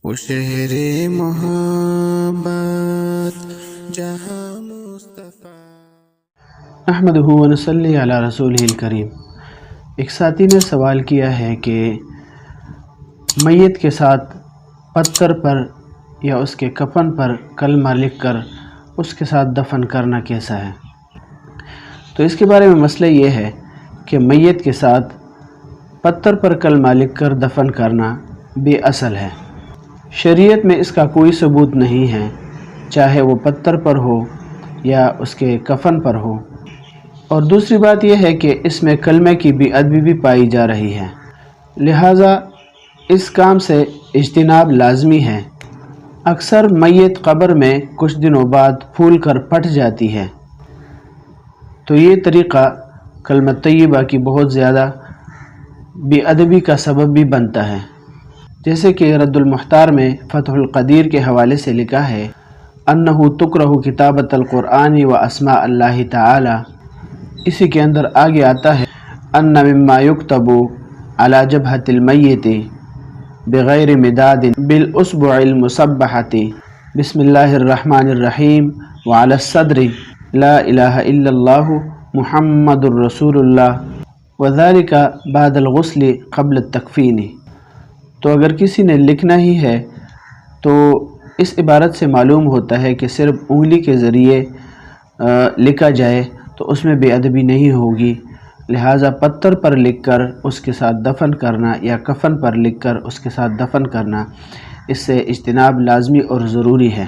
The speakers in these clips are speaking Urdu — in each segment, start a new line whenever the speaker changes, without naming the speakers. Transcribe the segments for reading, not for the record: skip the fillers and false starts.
وہ شہر محبت جہاں مصطفیٰ۔
نحمدہ و نصلی علی رسولہ الکریم۔ ایک ساتھی نے سوال کیا ہے کہ میت کے ساتھ پتھر پر یا اس کے کفن پر کلمہ لکھ کر اس کے ساتھ دفن کرنا کیسا ہے؟ تو اس کے بارے میں مسئلہ یہ ہے کہ میت کے ساتھ پتھر پر کلمہ لکھ کر دفن کرنا بے اصل ہے۔ شریعت میں اس کا کوئی ثبوت نہیں ہے، چاہے وہ پتھر پر ہو یا اس کے کفن پر ہو۔ اور دوسری بات یہ ہے کہ اس میں کلمے کی بے ادبی بھی پائی جا رہی ہے، لہٰذا اس کام سے اجتناب لازمی ہے۔ اکثر میت قبر میں کچھ دنوں بعد پھول کر پھٹ جاتی ہے، تو یہ طریقہ کلمہ طیبہ کی بہت زیادہ بے ادبی کا سبب بھی بنتا ہے، جیسے کہ رد المحتار میں فتح القدیر کے حوالے سے لکھا ہے انہ تکرہ کتابۃ القرآن و اسماء اللہ تعالی۔ اسی کے اندر آگے آتا ہے ان مما یکتب علی جبہۃ المیت بغیر مداد بالاصبع المسبحۃ بسم اللہ الرحمن الرحیم وعلی الصدر لا الہ الا اللہ محمد الرسول اللہ وذالک بعد الغسل قبل التکفین۔ تو اگر کسی نے لکھنا ہی ہے تو اس عبارت سے معلوم ہوتا ہے کہ صرف انگلی کے ذریعے لکھا جائے تو اس میں بے ادبی نہیں ہوگی، لہٰذا پتھر پر لکھ کر اس کے ساتھ دفن کرنا یا کفن پر لکھ کر اس کے ساتھ دفن کرنا، اس سے اجتناب لازمی اور ضروری ہے۔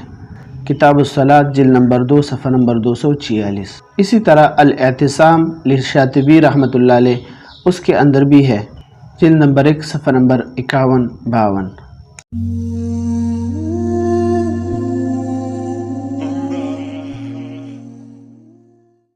کتاب الصلاۃ جلد نمبر 2 صفحہ نمبر 246۔ اسی طرح الاعتصام للشاطبی رحمۃ اللہ علیہ اس کے اندر بھی ہے، جلد نمبر 1 صفحہ نمبر 51-52۔